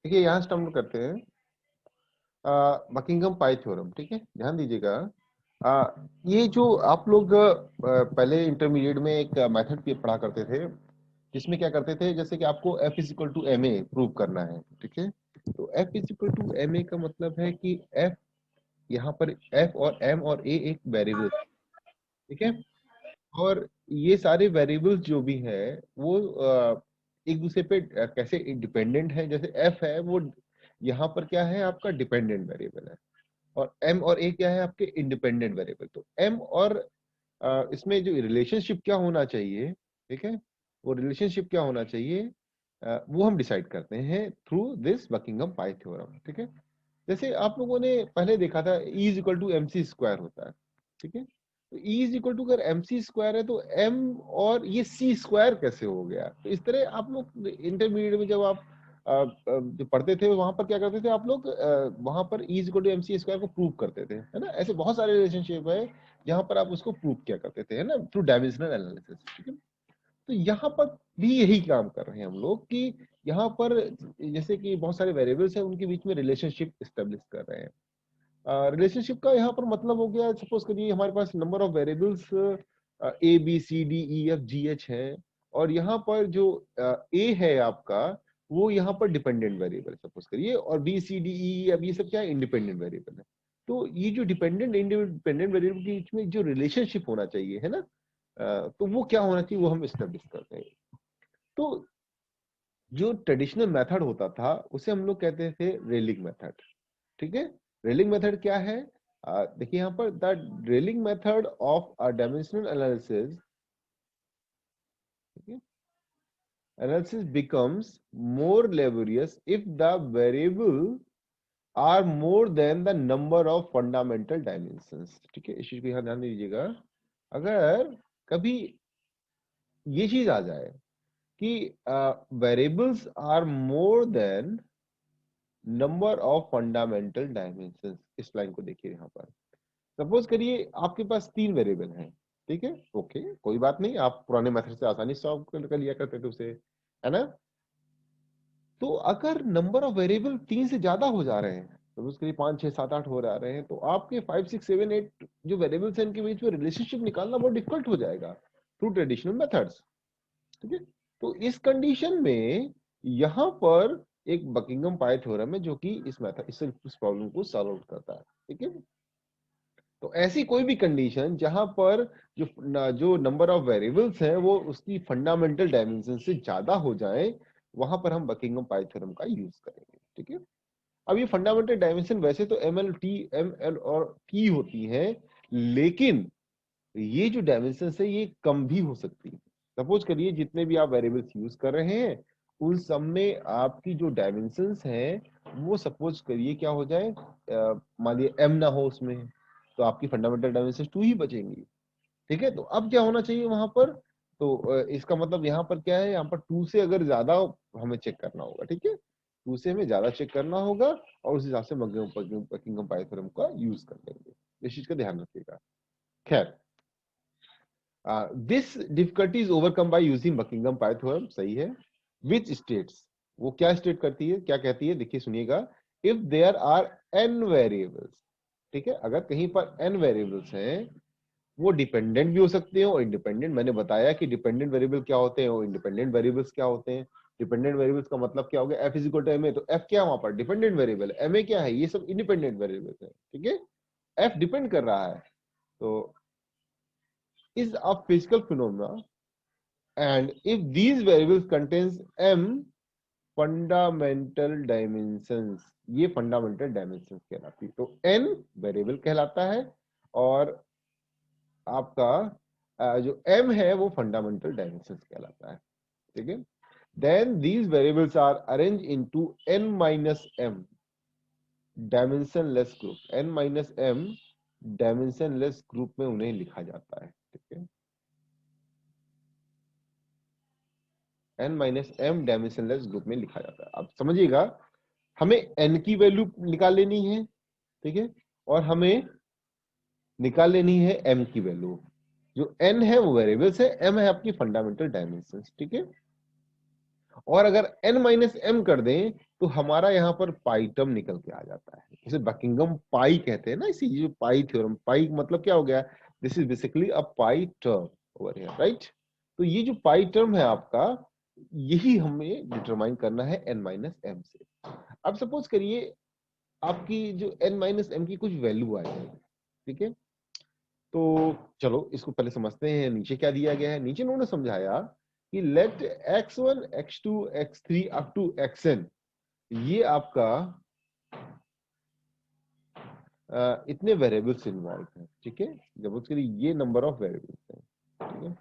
देखिए यहाँ से हम लोग करते हैं बकिंघम पाई थ्योरम। ठीक है, ध्यान दीजिएगा। ये जो आप लोग पहले इंटरमीडिएट में एक मेथड पढ़ा करते थे, जिसमें क्या करते थे, जैसे कि आपको F is equal to M A prove करना है। ठीक है, तो F is equal to M A का मतलब है कि F, यहाँ पर F और M और A एक वेरिएबल। ठीक है, और ये सारे वेरिएबल्स जो भी है वो एक दूसरे पे कैसे डिपेंडेंट है। जैसे F है वो यहाँ पर क्या है, आपका डिपेंडेंट वेरिएबल है, और M और A क्या है, आपके इंडिपेंडेंट वेरिएबल। तो M और इसमें जो रिलेशनशिप क्या होना चाहिए, ठीक है, वो रिलेशनशिप क्या होना चाहिए, वो हम डिसाइड करते हैं through this Buckingham pi theorem. ठीक है, जैसे आप लोगों ने पहले देखा था E is equal to M C square होता है। ठीक है, तो E इज इक्वल टू अगर एम सी स्क्वायर है तो M और ये C स्क्वायर कैसे हो गया। तो इस तरह आप लोग इंटरमीडिएट में जब आप जो पढ़ते थे वहां पर क्या करते थे आप लोग, वहां पर E is equal to M C square को प्रूव करते थे, है ना। ऐसे बहुत सारे रिलेशनशिप है जहां पर आप उसको प्रूव किया करते थे, है ना, थ्रू डायमेंशनल एनालिसिस। ठीक है, तो यहाँ पर भी यही काम कर रहे हैं हम लोग कि यहाँ पर जैसे कि बहुत सारे वेरिएबल्स हैं, उनके बीच में रिलेशनशिप स्टेब्लिश कर रहे हैं। रिलेशनशिप का यहाँ पर मतलब हो गया, सपोज करिए हमारे पास number of variables A B C D E F G H है, और यहाँ पर जो ए है आपका, वो यहाँ पर डिपेंडेंट वेरिएबल सपोज करिए, और B C D E F ये सब क्या है, इंडिपेंडेंट वेरिएबल है। तो ये जो डिपेंडेंट इंडिपेंडेंट वेरिएबल के बीच में जो रिलेशनशिप होना चाहिए, है ना, तो वो क्या होना चाहिए, वो हम स्टेब्लिश करते हैं। तो जो ट्रेडिशनल मेथड होता था उसे हम लोग कहते थे रेलिंग मेथड। ठीक है, रेलिंग मेथड क्या है, देखिए यहाँ पर the railing method of a dimensional analysis, analysis becomes more laborious if the variable are more than the number of fundamental dimensions। ठीक है, इस चीज को यहाँ ध्यान दीजिएगा। अगर कभी ये चीज आ जाए कि variables are more than number of fundamental dimensions, इस लाइन को देखिए यहाँ पर। सपोज करिए आपके पास 3 वेरिएबल हैं। ठीक है, ओके, कोई बात नहीं, आप पुराने मेथड से आसानी सॉल्व कर लिया करते थे उसे, है ना। तो अगर नंबर ऑफ वेरिएबल 3 से ज्यादा हो जा रहे हैं, तो उसके लिए 5 6 7 8 हो जा रहे हैं, तो आपके 5 6 7 8 जो वेरिएबल्स हैं इनके बीच में रिलेशनशिप निकालना बहुत डिफिकल्ट हो जाएगा थ्रू ट्रेडिशनल मेथड्स। ठीक है, तो इस कंडीशन में यहां पर एक बकिंघम पाई थ्योरम है जो कि इस प्रॉब्लम को सॉल्व आउट करता है। ठीक है, तो ऐसी कोई भी कंडीशन जहां पर जो नंबर ऑफ वेरिएबल्स हैं वो उसकी फंडामेंटल डायमेंशन से ज्यादा हो जाए, वहां पर हम बकिंघम पाई थ्योरम का यूज करेंगे। ठीक है, अब ये फंडामेंटल डायमेंशन वैसे तो एम एल और टी होती है, लेकिन ये जो डायमेंशन है ये कम भी हो सकती है। सपोज करिए जितने भी आप वेरिएबल्स यूज कर रहे हैं उन सब में आपकी जो डायमेंशंस हैं वो सपोज करिए क्या हो जाए, मान लीजिए एम ना हो उसमें, तो आपकी फंडामेंटल डायमेंशन 2 ही बचेंगी। ठीक है, तो अब क्या होना चाहिए वहां पर, तो इसका मतलब यहाँ पर क्या है, यहाँ पर 2 से अगर ज्यादा हमें चेक करना होगा। ठीक है, 2 से हमें ज्यादा चेक करना होगा, और उस हिसाब से बकिंघम पाई थ्योरम का यूज कर लेंगे। इस चीज का ध्यान रखिएगा। खैर, this difficulty is overcome by using Buckingham pi theorem, सही है। विच स्टेट्स, वो क्या स्टेट करती है, क्या कहती है, देखिए सुनिएगा। If there are n variables, ठीक है, अगर कहीं पर n वेरिएबल्स हैं, वो डिपेंडेंट भी हो सकते हैं और इंडिपेंडेंट। मैंने बताया कि डिपेंडेंट वेरिएबल क्या होते हैं और इंडिपेंडेंट वेरिएबल्स क्या होते हैं। डिपेंडेंट वेरिएबल्स का मतलब क्या हो गया, F is equal to M A, तो एफ क्या है वहां पर, डिपेंडेंट वेरिएबल, एम ए क्या है, ये सब इंडिपेंडेंट वेरिएबल्स है। ठीक है, एफ डिपेंड कर रहा है, तो is a physical phenomena, and if these variables contains m fundamental dimensions, ये fundamental dimensions कहलाती है। तो n वेरिएबल कहलाता है और आपका जो m है वो फंडामेंटल डायमेंशंस कहलाता है। ठीक है, then these variables are arranged into n minus m dimensionless group, n minus m dimensionless group में उन्हें लिखा जाता है। ठीक है, n minus M dimensionless group में लिखा जाता है। अब समझिएगा, हमें n की वैल्यू निकाल लेनी है, ठीक है, और हमें निकाल लेनी है m की वैल्यू। जो n है वो वेरिएबल्स है, m है आपकी फंडामेंटल डायमेंशन। ठीक है, और अगर n माइनस m कर दें तो हमारा यहाँ पर पाई टर्म निकल के आ जाता है। इसे बकिंगम पाई कहते हैं ना, इसी जो पाई थ्योरम, पाई मतलब क्या हो गया, this is basically a pi term over here, right. तो ये जो पाई टर्म है आपका, यही हमें डिटरमाइन करना है n माइनस m से। अब सपोज करिए आपकी जो n माइनस m की कुछ वैल्यू आई है, ठीक है। तो चलो इसको पहले समझते हैं नीचे क्या दिया गया है। नीचे उन्होंने समझाया कि late x1 x2 x3 up to xn, ये आपका इतने वेरिएबल्स इन्वॉल्व है, ठीक है। जब उसके लिए ये नंबर ऑफ वेरिएबल्स है, ठीक है।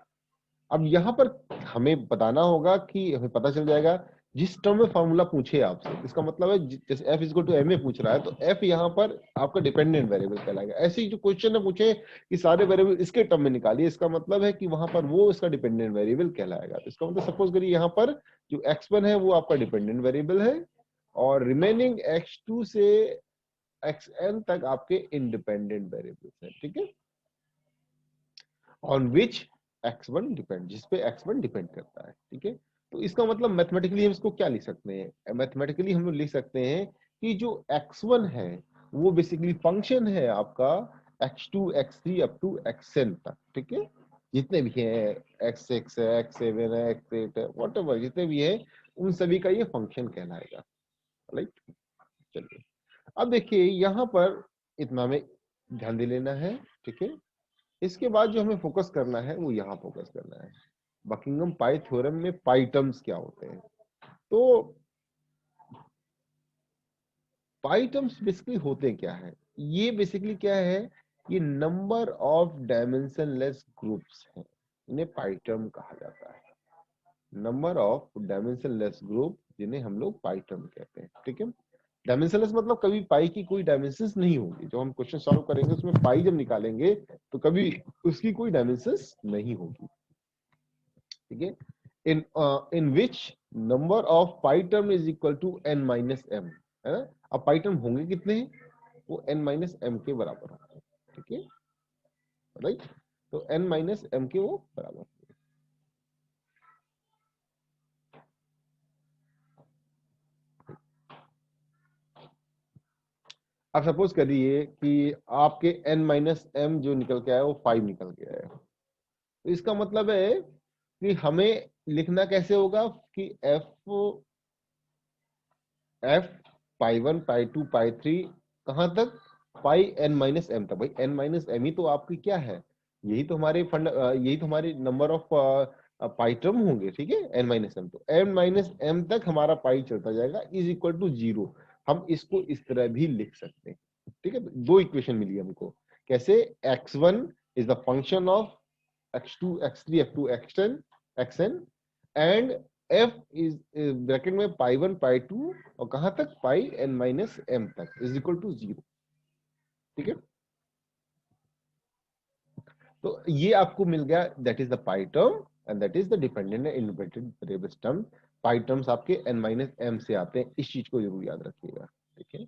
अब यहाँ पर हमें बताना होगा कि हमें पता चल जाएगा जिस टर्म में फॉर्मूला पूछे आपसे, इसका मतलब है जैसे f is equal to ma पूछ रहा है तो f यहाँ पर आपका डिपेंडेंट वेरिएबल कहलाएगा। ऐसे ही जो क्वेश्चन है पूछे कि सारे वेरिएबल इसके टर्म में निकालिए, इसका मतलब है कि वहां पर वो इसका डिपेंडेंट वेरिएबल कहलाएगा। तो इसका मतलब सपोज करिए यहाँ पर जो x1 है वो आपका डिपेंडेंट वेरिएबल है और रिमेनिंग x2 से xn तक आपके इंडिपेंडेंट वेरिएबल्स हैं, ठीक है। ऑन विच x1 डिपेंड, जिसपे x1 डिपेंड करता है, ठीक है। तो इसका मतलब मैथमेटिकली हम इसको क्या लिख सकते हैं, मैथमेटिकली हम लोग लिख सकते हैं कि जो x1 है वो बेसिकली फंक्शन है आपका x2 x3 up to xn तक, ठीक है। जितने भी हैं x6 है x7 है x8 है व्हाटएवर जितने भी हैं उन सभी का ये फंक्शन कहलाएगा, राइट। चलिए अब देखिए यहाँ पर इतना हमें ध्यान दे लेना है, ठीक है। इसके बाद जो हमें फोकस करना है वो यहाँ फोकस करना है, बकिंगम पाई थ्योरम में पाई टर्म्स क्या होते हैं। तो पाई टर्म्स बेसिकली होते क्या है, ये बेसिकली क्या है, ये नंबर ऑफ डायमेंशनलेस ग्रुप्स हैं, इन्हें पाई टर्म कहा जाता है। नंबर ऑफ डायमेंशनलेस ग्रुप जिन्हें हम लोग पाई टर्म कहते हैं, ठीक है। डायमेंशनलेस मतलब कभी पाई की कोई डायमेंशंस नहीं होगी, जो हम क्वेश्चन सॉल्व करेंगे उसमें पाई जब निकालेंगे तो कभी उसकी कोई डायमेंशंस नहीं होगी, ठीक है। In which number of pi term is equal to n minus M, है ना। अब पाई टर्म होंगे कितने, वो n माइनस एम के बराबर होंगे, ठीक है, राइट। तो n माइनस एम के वो बराबर होंगे। अब सपोज करिए कि आपके n माइनस एम जो निकल के आया वो 5 निकल के आया, तो इसका मतलब है कि हमें लिखना कैसे होगा कि f पाई 1 पाई 2 पाई 3 कहां तक, पाई n माइनस एम तक। भाई n माइनस एम ही तो आपकी क्या है, यही तो हमारे यही तो हमारे नंबर ऑफ पाई टर्म होंगे, ठीक है। n माइनस एम, तो n माइनस एम तक हमारा पाई चलता जाएगा इज इक्वल टू 0। हम इसको इस तरह भी लिख सकते हैं, ठीक है। दो इक्वेशन मिली हमको, कैसे, x1 is the function of x2 x3 f2 xn xn and f is bracket में पाई 1 पाई 2 और कहां तक, पाई n माइनस एम तक इज इक्वल टू 0, ठीक है। तो ये आपको मिल गया, that is the pi term and that is the dependent and independent variables term. Pi terms आपके n माइनस एम से आते हैं, इस चीज को जरूर याद रखिएगा, ठीक है।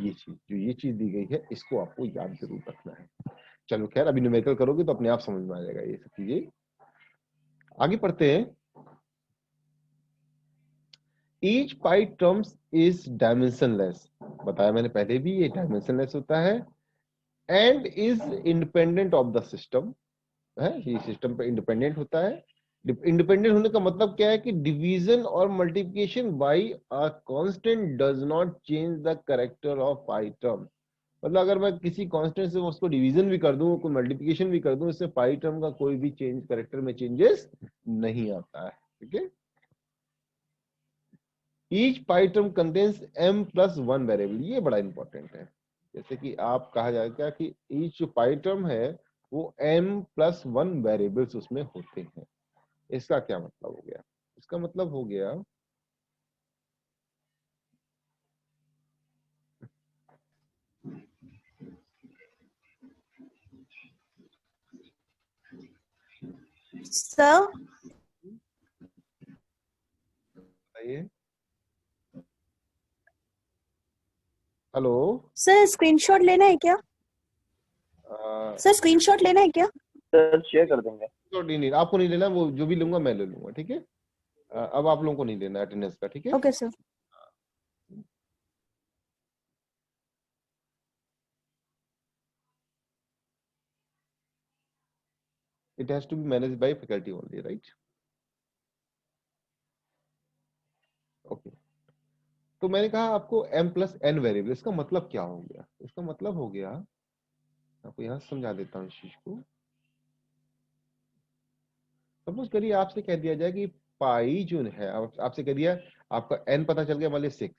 ये चीज, जो ये चीज दी गई है इसको आपको याद जरूर रखना है। चलो खैर, अभी न्यूमेरिकल करोगे तो अपने आप समझ में आ जाएगा ये सब चीजें। आगे पढ़ते हैं। Each pi terms is dimensionless, बताया मैंने पहले भी, ये डायमेंशनलेस होता है and is independent of the system, है, ये सिस्टम पे इंडिपेंडेंट होता है। इंडिपेंडेंट होने का मतलब क्या है कि डिवीजन और multiplication bye a constant does not change the character of pi term. मतलब अगर मैं किसी कांस्टेंट से उसको डिवीजन भी कर दूं, कोई मल्टीप्लिकेशन भी कर दूं, इससे पाई टर्म का कोई भी चेंज, कैरेक्टर में चेंजेस नहीं आता है, ठीक है। Each pi term contains m plus 1 variable, ये बड़ा इंपॉर्टेंट है। जैसे कि आप कहा जाएगा कि ईच जो पाई टर्म है वो m प्लस 1 वेरिएबल्स उसमें होते हैं। इसका क्या मतलब हो गया, इसका मतलब हो गया सर बताइए, हेलो। सर स्क्रीनशॉट लेना है क्या? सर स्क्रीनशॉट लेना है क्या? सर शेयर कर देंगे। नहीं नहीं, आपको नहीं लेना, वो जो भी लूंगा मैं ले लूंगा, ठीक है। अब आप लोगों को नहीं लेना अटेंडेंस का, ठीक है? Okay sir. It has to be managed by faculty only, right? Okay, तो मैंने कहा आपको m+n वेरिएबल, इसका मतलब क्या हो गया? इसका मतलब हो गया, आपको यहां समझा देता हूँ इस चीज को। सपोज करिए आपसे कह दिया जाए कि पाई जो है, आपसे कह दिया आपका n पता चल गया, मान लीजिए 6,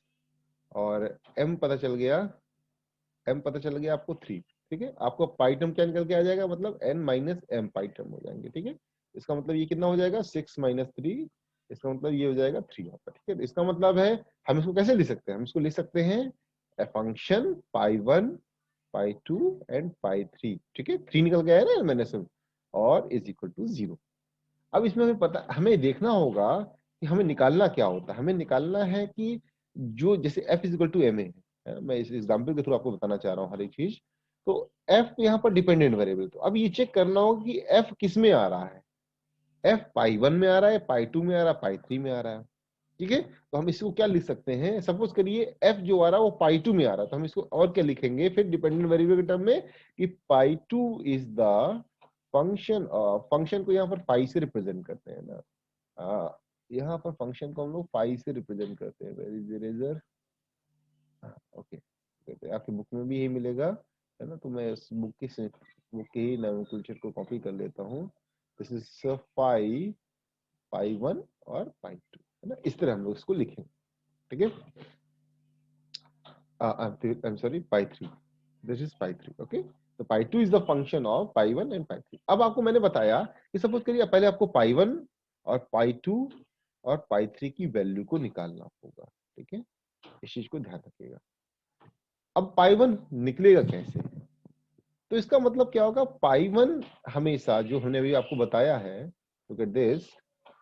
और m पता चल गया आपको 3, ठीक है? आपको पाई टर्म क्या निकल के आ जाएगा, मतलब n-m पाई टर्म हो जाएंगे, ठीक है? इसका मतलब ये कितना हो जाएगा, 6 - 3, इसका मतलब ये हो जाएगा 3 यहाँ पर, ठीक है? इसका मतलब है हम इसको कैसे लिख सकते हैं, हम इसको लिख सकते हैं a function pi 1, pi 2 and pi 3, ठीक है? 3 निकल गया है ना मैंने सब, और इज इक्वल टू 0। अब इसमें हमें देखना होगा कि हमें निकालना क्या होता है। हमें निकालना है कि जो जैसे f is equal to M A है, मैं इस एग्जाम्पल के थ्रू आपको बताना चाह रहा हूँ हर एक चीज। तो f यहाँ पर डिपेंडेंट वेरिएबल, तो अब ये चेक करना होगा कि f किस में आ रहा है। f पाई 1 में आ रहा है, पाई 2 में आ रहा है, पाई 3 में आ रहा है, ठीक है? तो हम इसको क्या लिख सकते हैं, सपोज करिए f जो आ रहा है वो पाई 2 में आ रहा है, तो हम इसको और क्या लिखेंगे फिर डिपेंडेंट वेरिएबल के टर्म में, कि पाई 2 इज द फंक्शन, फंक्शन को यहाँ पर पाई से रिप्रेजेंट करते हैं ना, यहाँ पर फंक्शन को हम लोग पाई से रिप्रेजेंट करते हैं। वेरी इज इरेजर, ओके, आपकी बुक में भी यही मिलेगा, है ना? तो मैं इस बुक के ही नोमेनक्लेचर को कॉपी कर लेता हूँ। दिस इज पाई 1 और पाई 2, है ना? इस तरह हम लोग इसको लिखेंगे, ठीक है? I am sorry, pi 3, this is pi 3, okay? तो पाई 2 is the function of pi 1 and pi 3। अब आपको मैंने बताया कि सपोज करिए पहले आपको पाई 1 और पाई 2 और पाई 3 की वैल्यू को निकालना होगा, ठीक है? इस चीज को ध्यान रखिएगा। अब पाई 1 निकलेगा कैसे? तो इसका मतलब क्या होगा, पाई 1 हमेशा जो हमने अभी आपको बताया है, लुक एट दिस,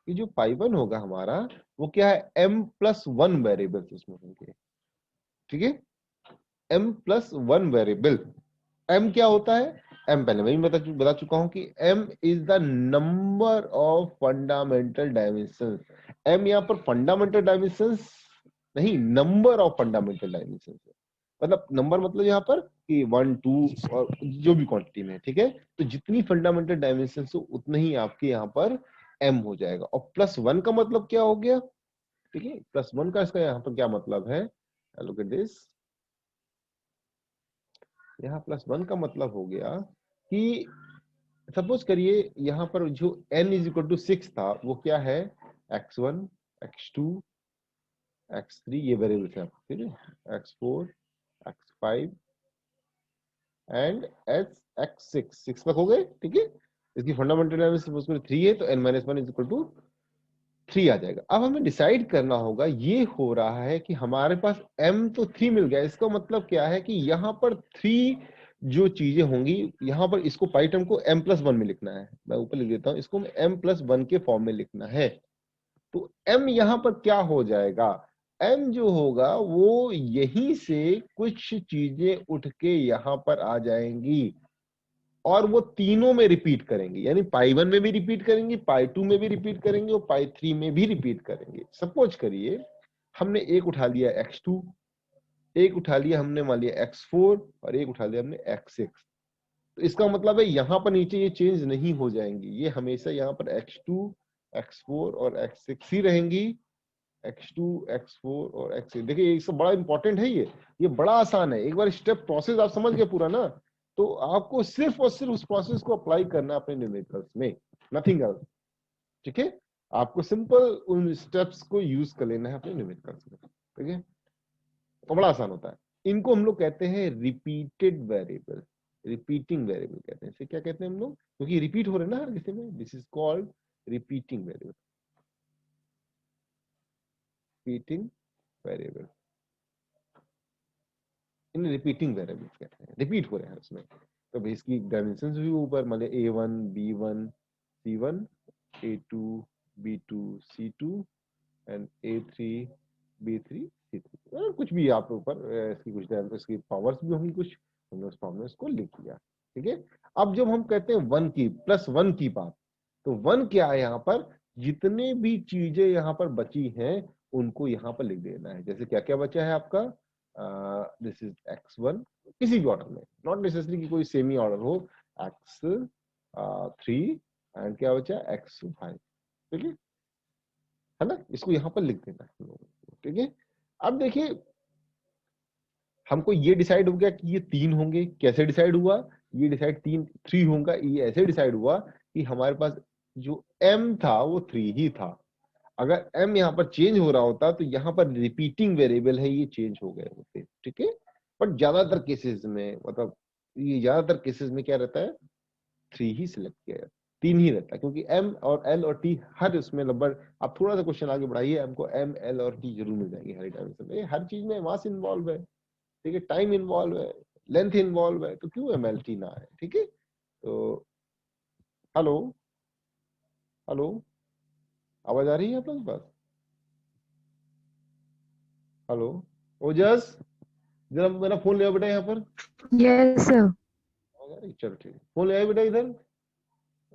कि जो पाई 1 होगा हमारा, वो क्या है, m+1 वेरिएबल्स उसमें होंगे, ठीक है? m+1 variable. m क्या होता है? m पहले मैं बता चुका हूं कि m is the number of fundamental dimension. m यहाँ पर फंडामेंटल डायमेंशंस नहीं, नंबर ऑफ फंडामेंटल डायमेंशन है। मतलब नंबर मतलब यहाँ पर कि 1 2 और जो भी क्वांटिटी में, ठीक है? तो जितनी फंडामेंटल डायमेंशन हो उतना ही आपके यहाँ पर m हो जाएगा। और +1 का मतलब क्या हो गया, ठीक है? +1 का इसका यहाँ पर क्या मतलब है, लुक एट दिस, यहाँ +1 का मतलब हो गया कि सपोज करिए यहाँ पर जो n इज इक्वल टू 6 था, वो क्या है, x1, x2, x3, ये वेरिएबल्स है, ठीक है? x4, x5 एंड x6, 6 तक हो गए, ठीक है? इसकी फंडामेंटल डायमेंशन सपोज करिए 3 है, तो n-1 इज इक्वल टू 3 आ जाएगा। अब हमें डिसाइड करना होगा, ये हो रहा है कि हमारे पास m तो 3 मिल गया, इसका मतलब क्या है कि यहाँ पर 3 जो चीजें होंगी, यहाँ पर इसको पाई टर्म को m+1 में लिखना है। मैं ऊपर लिख देता हूँ, इसको m+1 के फॉर्म में लिखना है। तो m यहाँ पर क्या हो जाएगा, m जो होगा वो यहीं से कुछ चीजें उठ के यहाँ पर आ जाएंगी, और वो तीनों में रिपीट करेंगे, यानी पाई 1 में भी रिपीट करेंगे, पाई 2 में भी रिपीट करेंगे, और पाई 3 में भी रिपीट करेंगे। सपोज करिए हमने एक उठा लिया x2, एक उठा लिया हमने मान लिया x4, और एक उठा लिया हमने x6। तो इसका मतलब है यहाँ पर नीचे ये चेंज नहीं हो जाएंगी, ये हमेशा यहाँ पर x2, x4 और x6 ही रहेंगी। x2, x4 और x6, देखिए ये सब बड़ा इंपॉर्टेंट है, ये बड़ा आसान है। एक बार स्टेप प्रोसेस आप समझ गए पूरा ना, तो आपको सिर्फ और सिर्फ उस प्रोसेस को अप्लाई करना है अपने न्यूमेरिकल्स में, नथिंग एल्स, ठीक है? आपको सिंपल उन स्टेप्स को यूज कर लेना है अपने न्यूमेरिकल्स में, ठीक है? तो बड़ा आसान होता है। इनको हम लोग कहते हैं रिपीटेड वेरिएबल, रिपीटिंग वेरिएबल कहते हैं। इसे क्या कहते हैं हम लोग, क्योंकि रिपीट हो रहे हैं ना हर किसी में, this is called repeating variable, repeating variable, in repeating variables कहते हैं, रिपीट हो रहे हैं उसमें। तो भाई इसकी डायमेंशंस भी ऊपर, मान लिया a1 b1 c1, a2 b2 c2 and a3 b3 c3, और कुछ भी आप ऊपर इसकी कुछ इसकी पावर्स भी होंगी कुछ, हमने उस फॉर्म में इसको लिख दिया, ठीक है? अब जब हम कहते हैं 1 की +1 की बात, तो 1 क्या है यहाँ पर, जितने भी चीजें यहाँ पर बची हैं उनको यहाँ पर लिख देना है। जैसे क्या क्या बचा है आपका, दिस इज x1, किसी भी ऑर्डर में, नॉट नेसेसरी कि कोई सेमी ऑर्डर हो, x3 एंड क्या बचा x5, ठीक है ना। इसको यहाँ पर लिख देना है, ठीक है। अब देखिए हमको ये डिसाइड हो गया कि ये 3 होंगे। कैसे डिसाइड हुआ, ये डिसाइड 3 होगा, ये ऐसे डिसाइड हुआ कि हमारे पास जो m था वो 3 ही था। अगर m यहाँ पर चेंज हो रहा होता तो यहाँ पर रिपीटिंग वेरिएबल है, ये चेंज हो गए होते, ठीक है। बट ज्यादातर केसेस में, मतलब ये ज्यादातर केसेस में क्या रहता है, 3 ही सिलेक्ट किया जाता है, 3 ही रहता है, क्योंकि m और l और t हर उसमें लगभग, आप थोड़ा सा क्वेश्चन आगे बढ़ाइए, हमको m l और t जरूर मिल जाएंगे हर डायमेंशन में। हर चीज में मास इन्वॉल्व है, ठीक है, टाइम इन्वॉल्व है, लेंथ इन्वॉल्व है, तो क्यों MLT ना है, ठीक है। तो हेलो, हेलो, आवाज आ रही है आप लोगों के पास? हेलो, ओजस, जरा मेरा फोन ले आओ बेटा यहाँ पर। Yes sir. चलो ठीक है, फोन ले आओ बेटा इधर,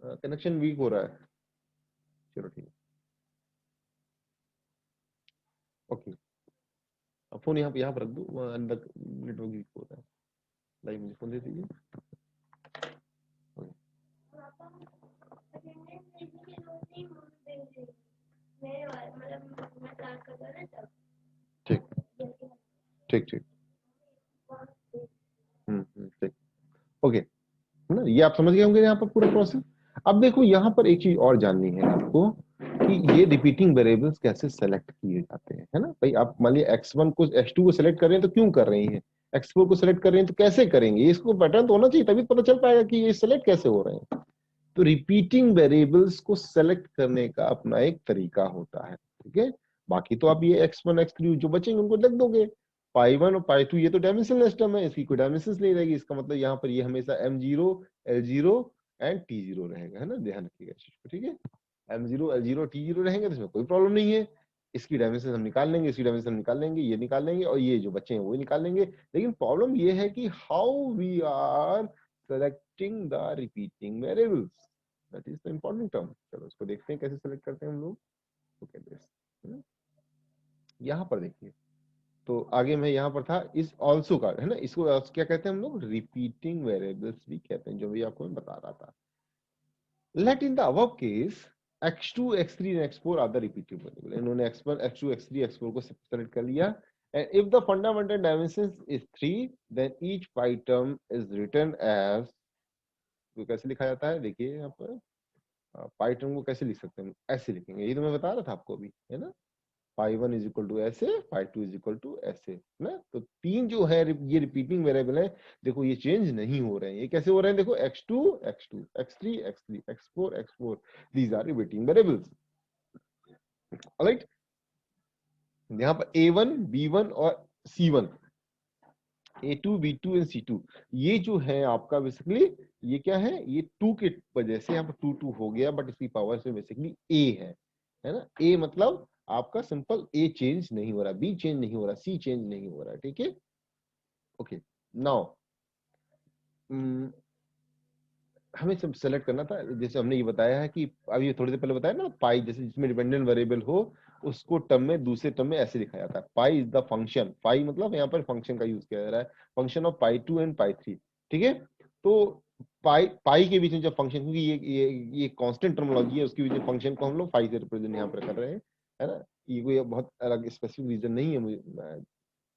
कनेक्शन वीक हो रहा है। चलो ठीक है, ओके। अब फोन यहाँ पर रख दो, वहाँ अंदर नेटवर्क वीक हो रहा है। लाइव मुझे फोन दे दीजिए। ठीक ठीक ठीक, ठीक, ओके, है ना। ये आप समझ गए होंगे यहाँ पर पूरा प्रोसेस। अब देखो यहाँ पर एक चीज और जाननी है आपको कि ये रिपीटिंग वेरिएबल्स कैसे सेलेक्ट किए जाते हैं, है ना भाई। आप मान लिया x1 को x2 को सेलेक्ट कर रहे हैं तो क्यों कर रहे हैं, x4 को सेलेक्ट कर रहे हैं तो कैसे करेंगे, इसको पैटर्न तो होना चाहिए, तभी पता चल पाएगा कि ये सेलेक्ट कैसे हो रहे हैं। तो रिपीटिंग वेरिएबल्स को सेलेक्ट करने का अपना एक तरीका होता है, ठीक है। बाकी तो आप ये x1 x3 जो बचेंगे उनको लिख दोगे। पाई 1 और पाई 2 ये तो डायमेंशनलेस टर्म है, इसकी कोई डायमेंशन नहीं रहेगी। इसका मतलब यहाँ पर ये हमेशा m0 l0 एंड t0 रहेगा, है ना, ध्यान रखिएगा इस चीज को, ठीक है। m0 l0 t0 रहेंगे तो इसमें कोई प्रॉब्लम नहीं है। इसकी डायमेंशन हम निकाल लेंगे, इसकी डायमेंशन निकाल लेंगे, ये निकाल लेंगे, और ये जो बच्चे हैं वो निकाल लेंगे। लेकिन प्रॉब्लम ये है कि how we are selecting the repeating variables, that is the important term. चलो इसको देखते हैं कैसे सेलेक्ट करते हैं हम लोग। ओके दिस, यहाँ पर देखिए, तो आगे मैं यहाँ पर था इस ऑल्सो का, है ना, इसको क्या कहते हैं हम लोग, रिपीटिंग वेरिएबल्स भी कहते हैं, जो भी आपको मैं बता रहा था। Let in the above case x2 x3 and x4 are the repeating variable. इन्होंने x1 x2 x3 x4 को सेलेक्ट कर लिया, and if the fundamental dimensions is 3 then each pi term is written as, तो कैसे लिखा जाता है देखिए यहाँ पर, पाई टर्म को कैसे लिख सकते हैं, ऐसे लिखेंगे, ये तो मैं बता रहा था आपको अभी, है ना। पाई 1 इज इक्वल टू ऐसे, पाई 2 इज इक्वल टू ऐसे ना। तो 3 जो है ये रिपीटिंग वेरिएबल है, देखो ये चेंज नहीं हो रहे हैं। ये कैसे हो रहे हैं, देखो x2 x2 x3 x3 x4 x4, these are repeating variables, alright. यहाँ पर a1 b1 और c1, a2 b2 and c2, ये जो है आपका बेसिकली ये क्या है, ये 2 के वजह से यहाँ पर 2 2 हो गया, बट इसकी पावर से बेसिकली a है ना। a मतलब आपका सिंपल a चेंज नहीं हो रहा, b चेंज नहीं हो रहा, c चेंज नहीं हो रहा, ठीक है। ओके, नाउ हमें सब सेलेक्ट करना था, जैसे हमने ये बताया है कि अभी ये थोड़ी देर पहले बताया ना, पाई जैसे जिसमें डिपेंडेंट वेरिएबल हो उसको टर्म में, दूसरे टर्म में ऐसे लिखा जाता है, पाई इज द फंक्शन, पाई मतलब यहाँ पर फंक्शन का यूज किया जा रहा है, function of pi 2 and pi 3, ठीक है। तो पाई पाई के बीच में जब फंक्शन, क्योंकि ये कांस्टेंट टर्मिनोलॉजी है, उसके बीच में फंक्शन को हम लोग फाई से रिप्रेजेंट यहाँ पर कर रहे हैं, है ना। ये कोई बहुत अलग स्पेसिफिक रीजन नहीं है मुझे,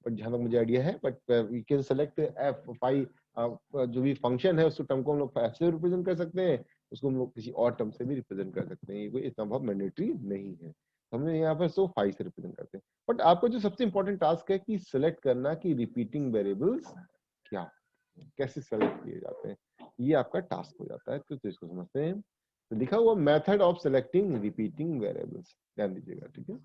बट जहां तक मुझे आइडिया है, but we can select F phi, जो भी फंक्शन है उसको टर्म को हम लोग फाइव से रिप्रेजेंट कर सकते हैं, उसको हम लोग किसी और टर्म से भी रिप्रेजेंट कर सकते हैं, ये कोई इतना बहुत मैंडेटरी नहीं है। हमने यहाँ पर सो फाइव से रिप्रेजेंट करते हैं, बट आपको जो सबसे इंपॉर्टेंट टास्क है कि सिलेक्ट करना कि रिपीटिंग वेरिएबल्स क्या, कैसे सेलेक्ट किए जाते हैं, ये आपका टास्क हो जाता है। तो इसको समझते हैं। तो लिखा हुआ method of selecting repeating variables, ध्यान दीजिएगा, ठीक है।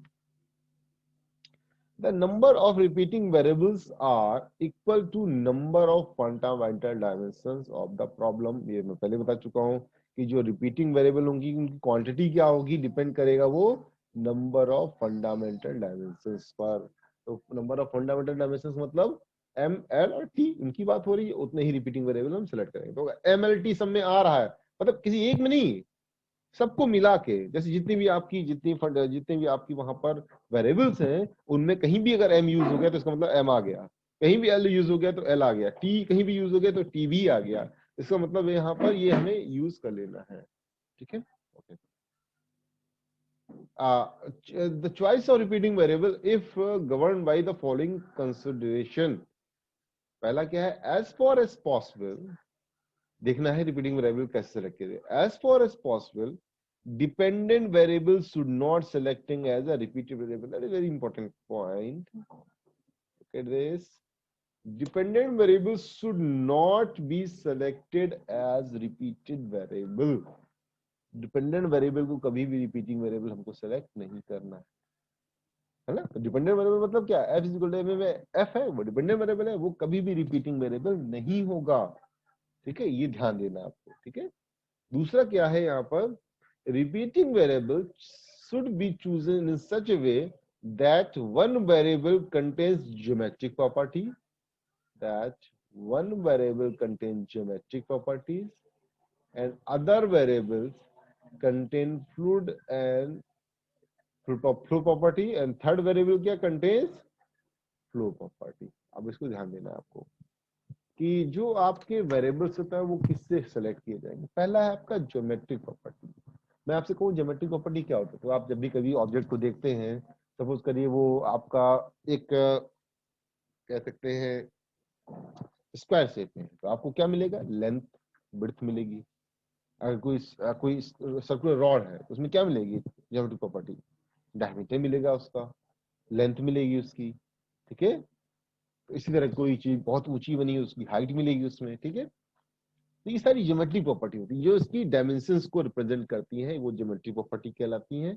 The number of repeating variables are equal to number of fundamental dimensions of the problem। ये मैं पहले बता चुका हूँ कि जो रिपीटिंग वेरिएबल होंगी उनकी क्वांटिटी क्या होगी, डिपेंड करेगा वो नंबर ऑफ फंडामेंटल डायमेंशंस पर। तो नंबर ऑफ फंडामेंटल डायमेंशंस मतलब एम एल और टी, उनकी बात हो रही है, उतने ही रिपीटिंग वेरिएबल हम सेलेक्ट करेंगे। तो एम एल टी सब में आ रहा है, मतलब किसी एक में नहीं, सबको मिला के, जैसे जितनी भी आपकी वहां पर वेरिएबल्स हैं, उनमें कहीं भी अगर m यूज हो गया तो इसका मतलब m आ गया, कहीं भी l यूज हो गया तो l आ गया, t कहीं भी यूज हो गया तो t भी आ गया। इसका मतलब यहाँ पर ये हमें यूज कर लेना है, ठीक है। Okay, the choice of repeating variable if governed by the following consideration। पहला क्या है, as far as possible, देखना है रिपीटिंग वेरिएबल कैसे सेलेक्ट करें। as far as possible dependent variable should not selecting as a repeated variable, that is very important point, look at this, dependent variables should not be selected as repeated variable। Dependent variable को कभी भी repeating variable हमको select नहीं करना है ना। तो dependent variable मतलब क्या, f इक्वल टू m में f है, वो डिपेंडेंट वेरिएबल है, वो कभी भी रिपीटिंग वेरिएबल नहीं होगा, ठीक है, ये ध्यान देना आपको, ठीक है। दूसरा क्या है यहाँ पर, repeating variable should be chosen in such a way that one variable contains geometric property, that one variable contains geometric properties and other variables contain fluid and flow property and third variable क्या contains flow property। अब इसको ध्यान देना है आपको कि जो आपके वेरिएबल्स होता है वो किससे सेलेक्ट किए जाएंगे। पहला है आपका ज्योमेट्रिक प्रॉपर्टी। मैं आपसे कहूँ ज्योमेट्रिक प्रॉपर्टी क्या होता है, तो आप जब भी कभी ऑब्जेक्ट को देखते हैं, सपोज करिए वो आपका एक कह सकते हैं स्क्वायर शेप में, तो आपको क्या मिलेगा, लेंथ विड्थ मिलेगी। अगर कोई सर्कुलर रॉड है तो उसमें क्या मिलेगी ज्योमेट्रिक प्रॉपर्टी, डायमीटर मिलेगा, उसका लेंथ मिलेगी उसकी, ठीक है। इसी तरह कोई चीज बहुत ऊंची बनी है उसकी हाइट मिलेगी उसमें, ठीक है। तो ये सारी ज्योमेट्रिक प्रॉपर्टी होती है जो इसकी डायमेंशंस को रिप्रेजेंट करती हैं, वो ज्योमेट्रिक प्रॉपर्टी कहलाती हैं।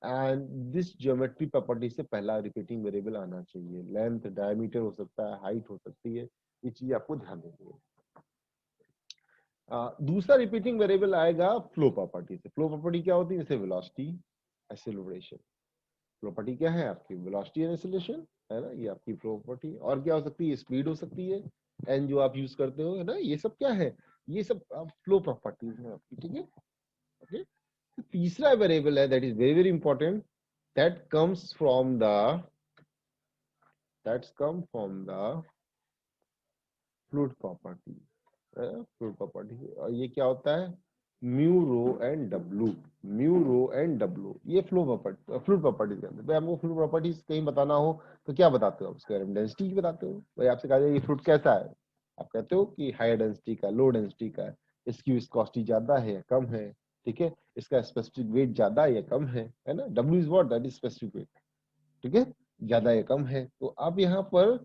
एंड दिस ज्योमेट्री प्रॉपर्टी से पहला रिपीटिंग वेरिएबल आना चाहिए, लेंथ डायमीटर हो सकता है, हाइट हो सकती है, ये चीज आपको ध्यान देनी है। दूसरा रिपीटिंग वेरिएबल आएगा फ्लो प्रॉपर्टी से। फ्लो प्रॉपर्टी क्या होती है, जैसे वेलोसिटी, एक्सेलरेशन। प्रॉपर्टी क्या है आपकी, वेलोसिटी एंड एक्सेलरेशन, है ना, ये आपकी प्रॉपर्टी। और क्या हो सकती है, स्पीड हो सकती है, एन जो आप यूज करते हो, है ना, ये सब क्या है, ये सब फ्लो प्रॉपर्टीज है आपकी, ठीक है। ओके, तीसरा वेरिएबल है that is very very important, that comes from the fluid property, fluid property. और ये क्या होता है, mu rho and W, mu rho and W, ये फ्लूइड प्रॉपर्टीज के अंदर। भाई हमको फ्लूइड प्रॉपर्टीज कहीं बताना हो तो क्या बताते हो, उसके बारे में डेंसिटी बताते हो। भाई आपसे कहा जाए ये फ्लूइड कैसा है, आप कहते हो कि हाई डेंसिटी का, लो डेंसिटी का, इसकी विस्कोसिटी ज्यादा है या कम है, ठीक है, इसका स्पेसिफिक वेट ज्यादा है या कम है ना। W is what, that is specific weight, ठीक है, ज्यादा या कम है। तो आप यहाँ पर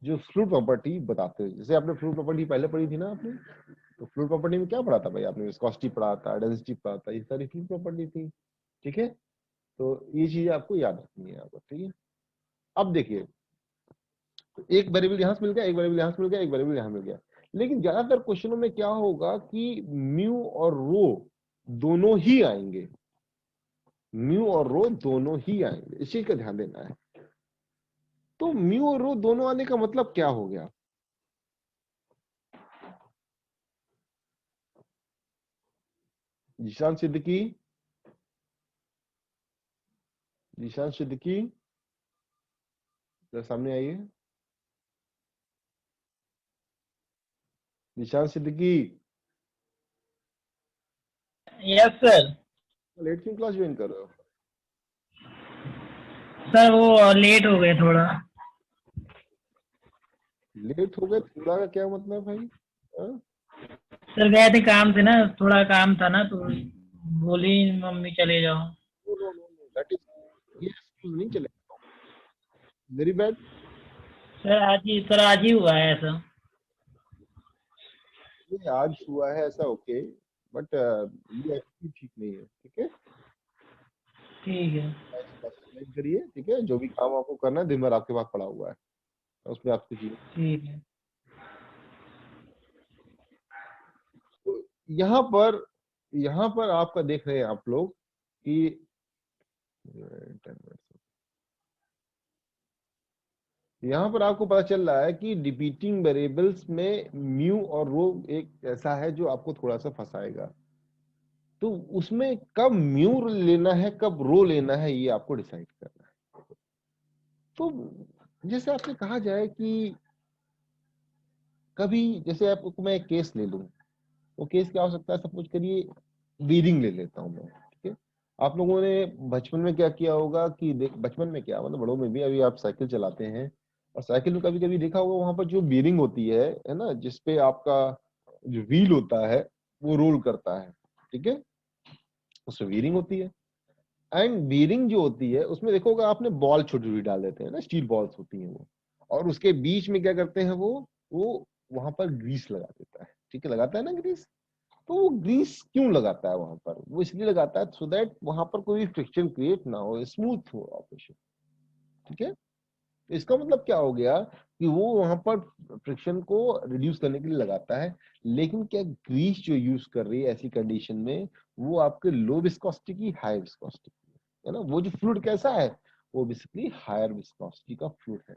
जो फ्लूइड प्रॉपर्टी बताते हो, जैसे आपने फ्लूइड प्रॉपर्टी पहले पढ़ी थी ना आपने, तो फ्लूइड प्रॉपर्टी में क्या पढ़ा था भाई आपने, विस्कोसिटी पढ़ा था, डेंसिटी पढ़ा था, ये सारी फ्लूइड प्रॉपर्टी थी, ठीक है। तो ये चीजें आपको याद रखनी है यहाँ पर, ठीक है। अब देखिए, तो एक वेरिएबल यहाँ से मिल गया, एक वेरिएबल यहाँ से मिल गया, एक वेरिएबल यहाँ मिल गया, लेकिन ज्यादातर क्वेश्चनों में क्या होगा कि म्यू और रो दोनों ही आएंगे, म्यू और रो दोनों ही आएंगे, इस चीज का ध्यान देना है। तो म्यू और रो दोनों आने का मतलब क्या हो गया, जीशान सिद्दीकी, जीशान सिद्दीकी सामने आइए, Zeeshan Siddiqui. Yes sir. Late क्यों क्लास ज्वाइन कर रहे हो सर वो लेट हो गए थोड़ा। लेट हो गए, थोड़ा का क्या मतलब भाई, हाँ? सर गए थे काम से ना, थोड़ा काम था ना, तो बोली मम्मी चले जाओ। नो दैट इज, ये एक्सक्यूज नहीं चलेगा, वेरी बैड। सर आज ही हुआ है ऐसा। ये आज हुआ है ऐसा, ओके, बट ये एक्चुअली ठीक नहीं है, ठीक है। ठीक है। एक्सप्लेन करिए, ठीक है, जो भी काम आपको करना है दिन भर आपके पास पड़ा हुआ है, उसमें आप कीजिए। ठीक है। तो यहाँ पर आपका देख रहे हैं आप लोग कि यहाँ पर आपको पता चल रहा है कि रिपीटिंग वेरिएबल्स में म्यू और रो एक ऐसा है जो आपको थोड़ा सा फंसाएगा। तो उसमें कब म्यू लेना है, कब रो लेना है, ये आपको डिसाइड करना है। तो जैसे आपने कहा जाए कि कभी जैसे आपको मैं एक केस ले लूं, वो केस क्या हो सकता है, सपोज करिए बीरिंग ले लेता हूं मैं, ठीक है। आप लोगों ने बचपन में क्या किया होगा कि बचपन में क्या मतलब बड़ों में भी, अभी आप साइकिल चलाते हैं और साइकिल में कभी कभी देखा होगा वहां पर जो बीरिंग होती है ना, जिसपे आपका जो व्हील होता है वो रोल करता है, ठीक है, उसमें बीरिंग होती है। एंड बीरिंग जो होती है उसमें देखोगा आपने बॉल छोटी छोटी डाल देते हैं ना, स्टील बॉल्स होती हैं वो, और उसके बीच में क्या करते हैं वो वहां पर ग्रीस लगा देता है, ठीक है, लगाता है ना ग्रीस। तो वो ग्रीस क्यों लगाता है वहां पर, वो इसलिए लगाता है सो दैट वहां पर कोई फ्रिक्शन क्रिएट ना हो, स्मूथ हो ऑपरेशन, ठीक है। इसका मतलब क्या हो गया कि वो वहां पर फ्रिक्शन को रिड्यूस करने के लिए लगाता है। लेकिन क्या ग्रीस जो यूज कर रही है ऐसी कंडीशन में, वो आपके लो विस्कोसिटी की हाई विस्कोसिटी है ना, वो जो फ्लूइड कैसा है, वो बेसिकली हायर विस्कोसिटी का फ्लूइड है,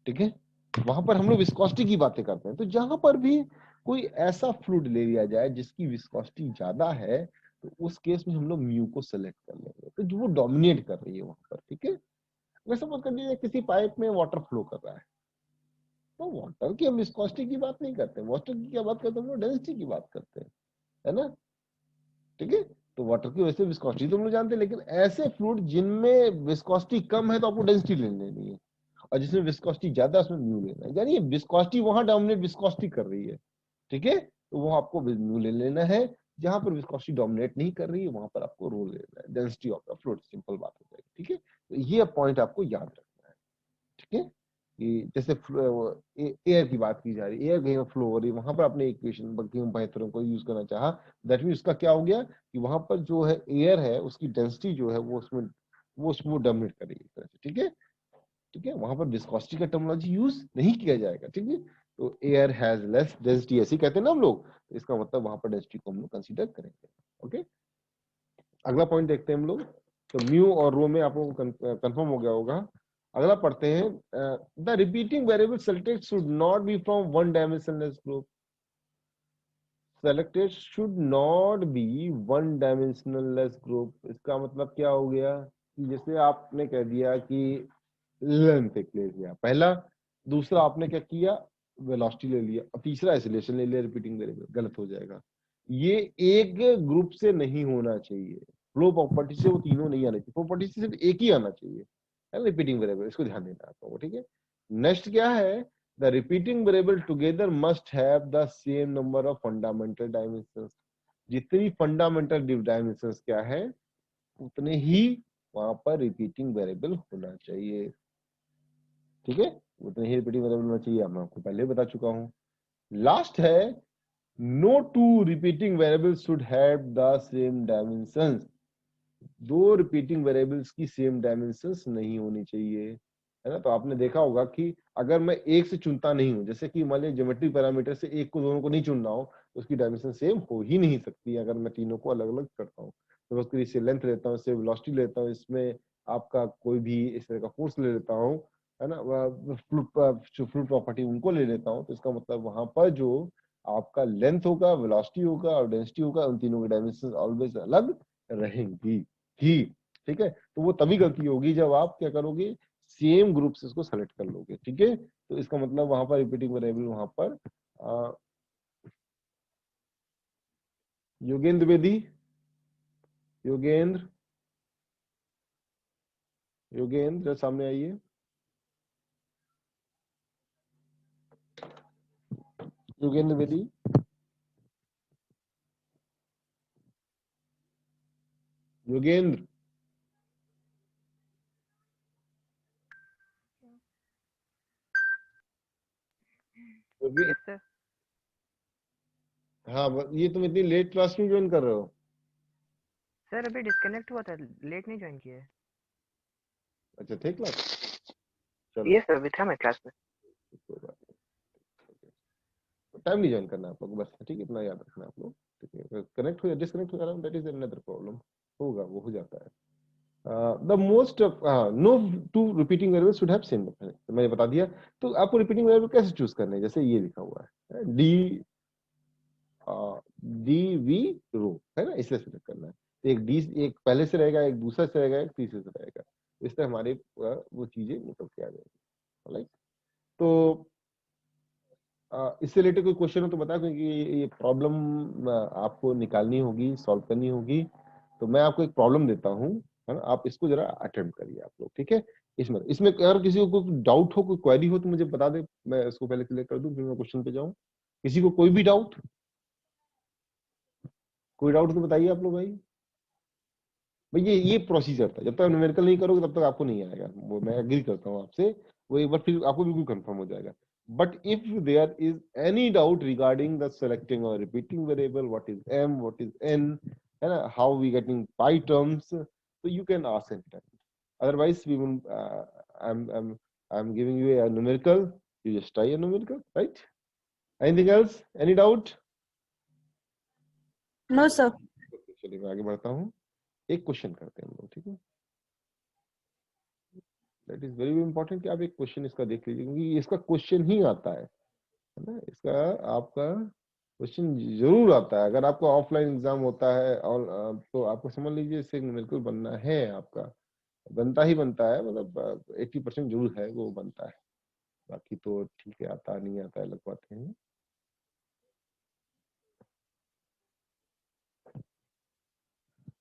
ठीक है। वहां पर हम लोग विस्कोसिटी की बातें करते हैं, तो जहां पर भी कोई ऐसा फ्लूइड ले लिया जाए जिसकी विस्कोसिटी ज्यादा है, तो उस केस में हम लोग म्यू को सेलेक्ट कर लेंगे, तो जो वो डोमिनेट कर रही है वहां पर, ठीक है। वैसे सपोज कर लीजिए किसी पाइप में वाटर फ्लो कर रहा है, तो वाटर की हम विस्कोसिटी की बात नहीं करते, वाटर की क्या बात करते हैं, हम लोग डेंसिटी की बात करते हैं, है ना, ठीक है। तो वाटर की वैसे विस्कोसिटी तो हम लोग जानते हैं, लेकिन ऐसे फ्लूइड जिनमें विस्कोसिटी कम है तो आपको डेंसिटी ले लेनी है, और जिसमें विस्कोसिटी ज्यादा है उसमें म्यू लेना है, यानी विस्कोसिटी वहां डोमिनेट विस्कोसिटी कर रही है, ठीक है, तो वो आपको म्यू ले लेना है। जहां पर विस्कोसिटी डोमिनेट नहीं कर रही है वहां पर आपको रो लेना है, density of the fluid, simple बात हो जाएगी, ठीक है। तो ये पॉइंट आपको याद रखना है, ठीक है। कि जैसे एयर की बात की जा रही है, एयर कहीं फ्लो हो रही है, वहां पर आपने इक्वेशन बकीम को यूज करना चाहा, दैट मीन उसका क्या हो गया कि वहां पर जो है एयर है उसकी डेंसिटी जो है वो उसमें डोमिनेट कर रही है एक तरह से, ठीक है, ठीक है। वहां पर विस्कोसिटी का टर्मिनोलॉजी यूज नहीं किया जाएगा, ठीक है। तो एयर हैज लेस डेंसिटी ऐसे ही कहते हैं ना हम लोग, तो इसका मतलब वहां पर डेंसिटी को हम लोग कंसीडर करेंगे, ओके। अगला पॉइंट देखते हैं हम लोग। तो म्यू और रो में आप लोगों को कंफर्म हो गया होगा। अगला पढ़ते हैं, the repeating variable selected should not be from one dimensionless group. Selected should not be one dimensionless group, इसका मतलब क्या हो गया कि जैसे आपने कह दिया कि लेंथ एक ले लिया पहला, दूसरा आपने क्या किया, वेलोसिटी ले लिया, और तीसरा आइसोलेशन ले लिया, रिपीटिंग वेरिएबल, गलत हो जाएगा। ये एक ग्रुप से नहीं होना चाहिए, फ्लो प्रॉपर्टी से वो तीनों नहीं आने चाहिए, प्रॉपर्टी से सिर्फ एक ही आना चाहिए, है रिपीटिंग वेरिएबल, इसको ध्यान देना आप लोगों को, ठीक है। नेक्स्ट क्या है, the repeating variable together must have the same number of fundamental dimensions. जितनी फंडामेंटल डायमेंशंस क्या है उतने ही वहां पर रिपीटिंग वेरिएबल होना चाहिए, ठीक है, उतने ही रिपीटिंग वेरिएबल होना चाहिए, मैं आपको पहले बता चुका हूं। लास्ट है, no two repeating variables should have the same dimensions. दो रिपीटिंग वेरिएबल्स की सेम डायमेंशंस नहीं होनी चाहिए, है ना। तो आपने देखा होगा कि अगर मैं एक से चुनता नहीं हूं, जैसे कि मान लीजिए ज्योमेट्री पैरामीटर से एक को दोनों को नहीं चुनना हो, तो उसकी डायमेंशन सेम हो ही नहीं सकती अगर मैं तीनों को अलग अलग करता हूँ। तो उसके लिए लेंथ लेता हूँ, इससे वेलोसिटी लेता हूँ, इसमें आपका कोई भी इस तरह का फोर्स ले लेता हूँ, है ना, फ्लूइड प्रॉपर्टी उनको ले लेता हूँ, तो इसका मतलब वहां पर जो आपका लेंथ होगा, वेलोसिटी होगा और डेंसिटी होगा, उन तीनों की डायमेंशन ऑलवेज अलग रहेंगी ही, ठीक है। तो वो तभी गलती होगी जब आप क्या करोगे, सेम ग्रुप से इसको सेलेक्ट कर लोगे, ठीक है। तो इसका मतलब वहां पर रिपीटिंग वेरिएबल वहां पर योगेंद्र द्विवेदी, योगेंद्र योगेंद्र सामने आइए, योगेंद्र द्विवेदी, योगेंद्र यस सर। हाँ, ये तुम इतनी लेट क्लास क्यों ज्वाइन कर रहे हो? सर अभी डिस्कनेक्ट हुआ था, लेट नहीं ज्वाइन किया है। अच्छा, थे क्लास, चलो यस सर, अभी था मैं क्लास में। कोई बात नहीं, टाइम नहीं ज्वाइन करना आप लोग बस, ठीक है, इतना याद रखना आप लोग, ठीक है। कनेक्ट हो डिस्कनेक्ट हो जा रहा है, दैट इज अनदर प्रॉब्लम, होगा, वो हो जाता है। The most no two repeating variable should have same, तो मैंने बता दिया। तो आपको रिपीटिंग वेरिएबल कैसे चूज करने हैं, जैसे ये लिखा हुआ है डी डी वी रो, है ना, इसलिए सिलेक्ट करना है। तो एक डी, एक पहले से रहेगा, एक दूसरे से रहेगा, एक तीसरे से रहेगा। इस तरह हमारे वो चीजें निकल के आ जाएंगी। राइट, तो इससे रिलेटेड कोई क्वेश्चन हो तो बताओ, क्योंकि ये प्रॉब्लम आपको निकालनी होगी, सॉल्व करनी होगी। तो मैं आपको एक प्रॉब्लम देता हूँ, है ना, आप इसको जरा अटेम्प्ट करिए आप लोग, ठीक है। इसमें अगर किसी को कोई डाउट हो, कोई क्वेरी हो तो मुझे बता दे, मैं इसको पहले क्लियर कर दूं, फिर मैं क्वेश्चन पे जाऊं। किसी को कोई भी डाउट, कोई डाउट तो बताइए आप लोग भाई। भाई ये प्रोसीजर था, जब तक न्यूमेरिकल नहीं करोगे तब तक आपको नहीं आएगा, वो मैं एग्री करता हूँ आपसे। वो एक बार फिर आपको बिल्कुल कंफर्म हो जाएगा। But if there is any doubt regarding the selecting और repeating variable, what is m, what is n, है ना, how we getting pi terms, तो you can ask any time. Otherwise we will, I'm giving you a numerical, you just try a numerical, right? Anything else, any doubt? No sir. चलिए मैं आगे बढ़ता हूँ, एक question करते हैं हम लोग, ठीक है। दैट इज वेरी इंपॉर्टेंट कि आप एक क्वेश्चन इसका देख लीजिए, क्योंकि इसका क्वेश्चन ही आता है ना, इसका आपका क्वेश्चन जरूर आता है। अगर आपका ऑफलाइन एग्जाम होता है और तो आपको समझ लीजिए इससे न्यूमेरिकल बनना है, आपका बनता ही बनता है, मतलब 80% जरूर है वो बनता है। बाकी तो ठीक है, आता नहीं आता है अलग बात है।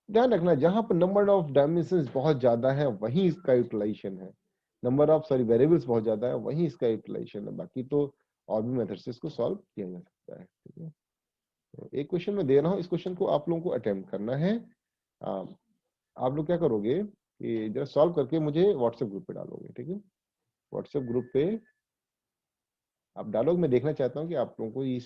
ध्यान रखना, जहां पर नंबर ऑफ डायमेंशंस बहुत ज्यादा है वहीं इसका यूटिलाइजेशन है, नंबर ऑफ सॉरी वेरिएबल्स बहुत ज्यादा है वहीं इसका यूटिलाइजेशन है। बाकी तो और भी मेथड से इसको सॉल्व किया जा सकता है, ठीक है। तो एक क्वेश्चन मैं दे रहा हूँ, इस क्वेश्चन को आप लोगों को अटेम्प्ट करना है। आप लोग क्या करोगे कि जरा सॉल्व करके मुझे व्हाट्सएप ग्रुप पे डालोगे, ठीक है। व्हाट्सएप ग्रुप पे आप डालोगे, मैं देखना चाहता हूँ कि आप लोगों को ये